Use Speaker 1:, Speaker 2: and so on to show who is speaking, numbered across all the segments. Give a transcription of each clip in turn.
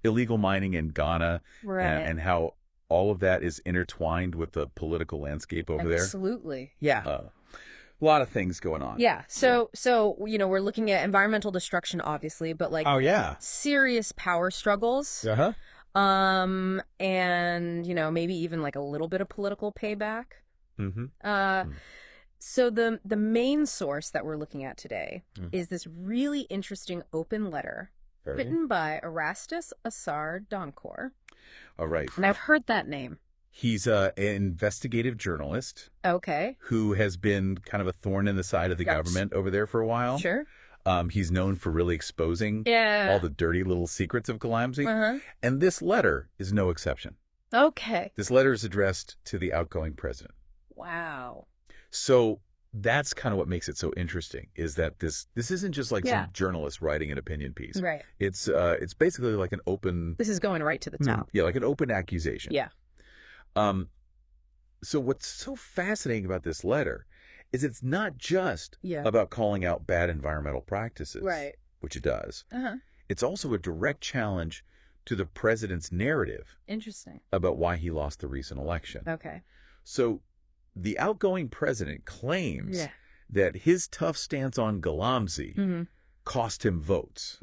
Speaker 1: illegal mining in Ghana
Speaker 2: Right.
Speaker 1: and how all of that is intertwined with the political landscape over there.
Speaker 2: Absolutely. Yeah.
Speaker 1: A lot of things going on.
Speaker 2: Yeah. So, we're looking at environmental destruction, obviously, but like
Speaker 1: Oh, yeah.
Speaker 2: serious power struggles.
Speaker 1: Uh-huh.
Speaker 2: And, maybe even like a little bit of political payback.
Speaker 1: Mm-hmm.
Speaker 2: So the main source that we're looking at today is this really interesting open letter written by Erastus Asare Donkor.
Speaker 1: All right.
Speaker 2: And I've heard that name.
Speaker 1: He's an investigative journalist
Speaker 2: Okay.
Speaker 1: who has been kind of a thorn in the side of the government over there for a while.
Speaker 2: Sure.
Speaker 1: He's known for really exposing all the dirty little secrets of Galamsey. And this letter is no exception.
Speaker 2: Okay.
Speaker 1: This letter is addressed to the outgoing president.
Speaker 2: Wow.
Speaker 1: So that's kind of what makes it so interesting, is that this isn't just like some journalist writing an opinion piece.
Speaker 2: Right.
Speaker 1: It's basically like an open...
Speaker 2: This is going right to the top.
Speaker 1: Yeah, like an open accusation.
Speaker 2: Yeah.
Speaker 1: So what's so fascinating about this letter is it's not just about calling out bad environmental practices,
Speaker 2: right,
Speaker 1: which it does. It's also a direct challenge to the president's narrative.
Speaker 2: Interesting.
Speaker 1: About why he lost the recent election.
Speaker 2: Okay.
Speaker 1: So the outgoing president claims that his tough stance on Galamsey cost him votes.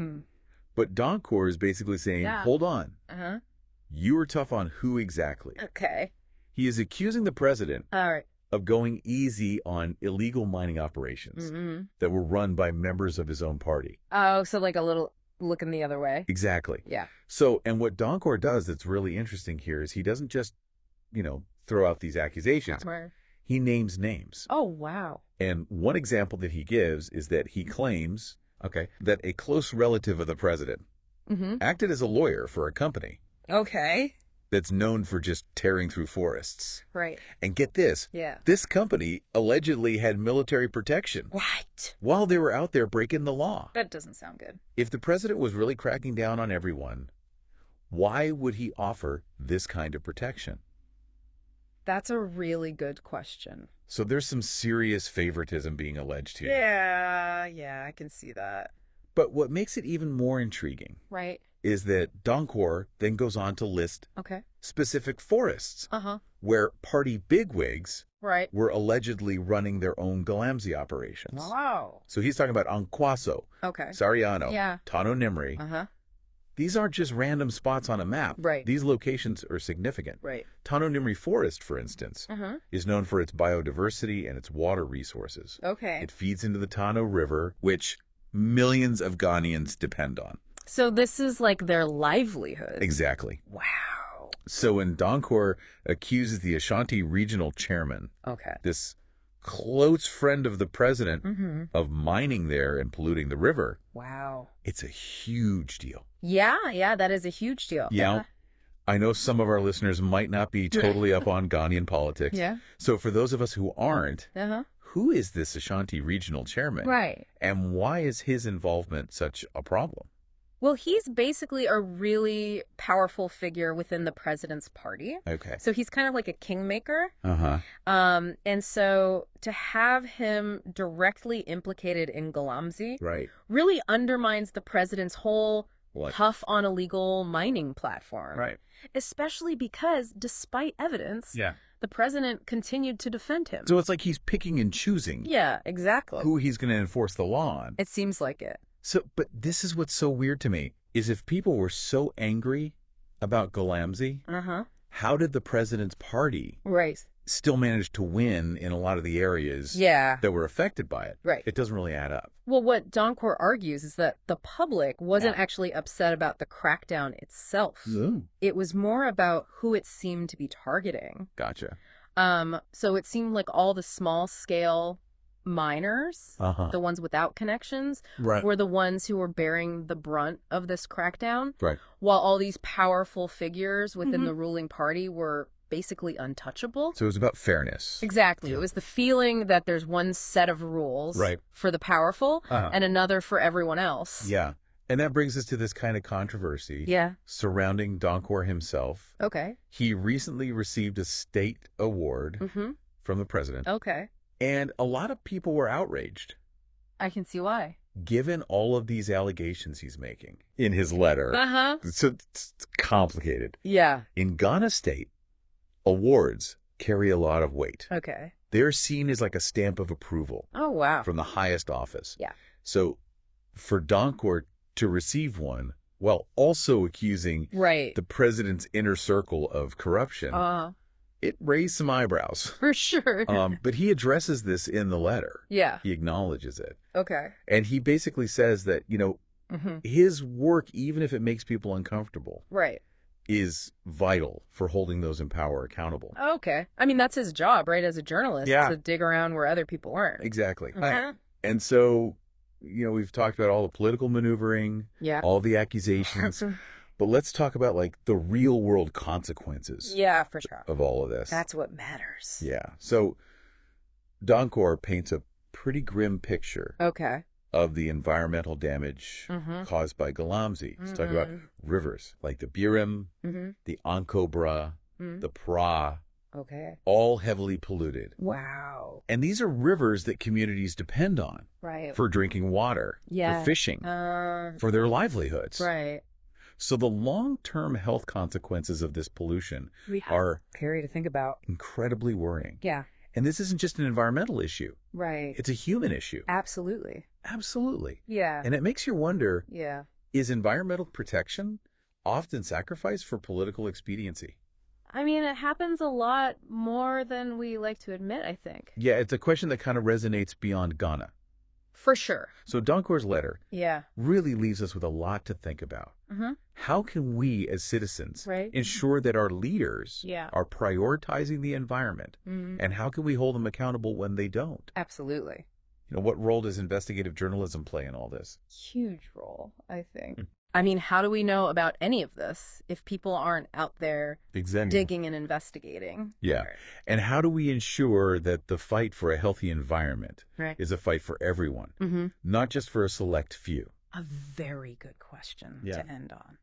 Speaker 1: But Donkor is basically saying, hold on. You were tough on who exactly?
Speaker 2: Okay.
Speaker 1: He is accusing the president of going easy on illegal mining operations that were run by members of his own party.
Speaker 2: Oh, so like a little looking the other way.
Speaker 1: Exactly.
Speaker 2: Yeah.
Speaker 1: So, and what Donkor does that's really interesting here is he doesn't just, throw out these accusations.
Speaker 2: Right.
Speaker 1: He names names.
Speaker 2: Oh, wow.
Speaker 1: And one example that he gives is that he claims, that a close relative of the president acted as a lawyer for a company.
Speaker 2: Okay.
Speaker 1: That's known for just tearing through forests.
Speaker 2: Right.
Speaker 1: And get this.
Speaker 2: Yeah.
Speaker 1: This company allegedly had military protection.
Speaker 2: Right.
Speaker 1: While they were out there breaking the law.
Speaker 2: That doesn't sound good.
Speaker 1: If the president was really cracking down on everyone, why would he offer this kind of protection?
Speaker 2: That's a really good question.
Speaker 1: So there's some serious favoritism being alleged here.
Speaker 2: Yeah, I can see that.
Speaker 1: But what makes it even more intriguing is that Donkor then goes on to list specific forests where party bigwigs were allegedly running their own Galamsey operations.
Speaker 2: Wow.
Speaker 1: So he's talking about Ankwaso, Sariano, Tano Nimri. These aren't just random spots on a map.
Speaker 2: Right.
Speaker 1: These locations are significant.
Speaker 2: Right.
Speaker 1: Tano Nimri Forest, for instance, is known for its biodiversity and its water resources.
Speaker 2: Okay.
Speaker 1: It feeds into the Tano River, which millions of Ghanaians depend on.
Speaker 2: So this is like their livelihood.
Speaker 1: Exactly.
Speaker 2: Wow.
Speaker 1: So when Donkor accuses the Ashanti regional chairman, this close friend of the president, of mining there and polluting the river, it's a huge deal.
Speaker 2: Yeah, that is a huge deal.
Speaker 1: Yeah. I know some of our listeners might not be totally up on Ghanaian politics.
Speaker 2: Yeah.
Speaker 1: So for those of us who aren't, who is this Ashanti regional chairman?
Speaker 2: Right.
Speaker 1: And why is his involvement such a problem?
Speaker 2: Well, he's basically a really powerful figure within the president's party.
Speaker 1: Okay.
Speaker 2: So he's kind of like a kingmaker. And so to have him directly implicated in Galamsey really undermines the president's whole tough on illegal mining platform.
Speaker 1: Right.
Speaker 2: Especially because, despite evidence, the president continued to defend him.
Speaker 1: So it's like he's picking and choosing.
Speaker 2: Yeah, exactly.
Speaker 1: Who he's going to enforce the law on.
Speaker 2: It seems like it.
Speaker 1: So, but this is what's so weird to me, is if people were so angry about Galamsey, how did the president's party still manage to win in a lot of the areas that were affected by it?
Speaker 2: Right.
Speaker 1: It doesn't really add up.
Speaker 2: Well, what Donkor argues is that the public wasn't actually upset about the crackdown itself. It was more about who it seemed to be targeting.
Speaker 1: Gotcha.
Speaker 2: So it seemed like all the small-scale miners, the ones without connections, were the ones who were bearing the brunt of this crackdown, while all these powerful figures within the ruling party were basically untouchable.
Speaker 1: So it was about fairness.
Speaker 2: Exactly. It was the feeling that there's one set of rules for the powerful and another for everyone else.
Speaker 1: Yeah. And that brings us to this kind of controversy surrounding Donkor himself.
Speaker 2: Okay.
Speaker 1: He recently received a state award from the president.
Speaker 2: Okay.
Speaker 1: And a lot of people were outraged.
Speaker 2: I can see why.
Speaker 1: given all of these allegations he's making in his letter, it's complicated.
Speaker 2: Yeah.
Speaker 1: In Ghana State, awards carry a lot of weight.
Speaker 2: Okay.
Speaker 1: They're seen as like a stamp of approval.
Speaker 2: Oh, wow.
Speaker 1: From the highest office.
Speaker 2: Yeah.
Speaker 1: So for Donkor to receive one, while also accusing the president's inner circle of corruption, it raised some eyebrows.
Speaker 2: For sure.
Speaker 1: But he addresses this in the letter.
Speaker 2: Yeah.
Speaker 1: He acknowledges it.
Speaker 2: Okay.
Speaker 1: And he basically says that, you know, his work, even if it makes people uncomfortable, is vital for holding those in power accountable.
Speaker 2: Okay. I mean, that's his job, right, as a journalist, to dig around where other people aren't.
Speaker 1: Exactly. And so, you know, we've talked about all the political maneuvering, all the accusations, but let's talk about, like, the real-world consequences
Speaker 2: for sure.
Speaker 1: of all of this.
Speaker 2: That's what matters.
Speaker 1: Yeah. So Donkor paints a pretty grim picture of the environmental damage caused by Galamsey. Let's talk about rivers like the Birim, the Ankobra, the Pra, all heavily polluted.
Speaker 2: Wow.
Speaker 1: And these are rivers that communities depend on for drinking water, for fishing, for their livelihoods.
Speaker 2: Right.
Speaker 1: So the long-term health consequences of this pollution are
Speaker 2: scary to think about.
Speaker 1: Incredibly worrying.
Speaker 2: Yeah.
Speaker 1: And this isn't just an environmental issue.
Speaker 2: Right.
Speaker 1: It's a human issue.
Speaker 2: Absolutely.
Speaker 1: Absolutely.
Speaker 2: Yeah.
Speaker 1: And it makes you wonder, is environmental protection often sacrificed for political expediency?
Speaker 2: I mean, it happens a lot more than we like to admit, I think.
Speaker 1: Yeah, it's a question that kind of resonates beyond Ghana.
Speaker 2: For sure.
Speaker 1: So Donkor's letter really leaves us with a lot to think about. How can we as citizens ensure that our leaders are prioritizing the environment? And how can we hold them accountable when they don't?
Speaker 2: Absolutely.
Speaker 1: You know, what role does investigative journalism play in all this?
Speaker 2: Huge role, I think. I mean, how do we know about any of this if people aren't out there digging and investigating?
Speaker 1: Yeah. And how do we ensure that the fight for a healthy environment is a fight for everyone, not just for a select few?
Speaker 2: A very good question to end on.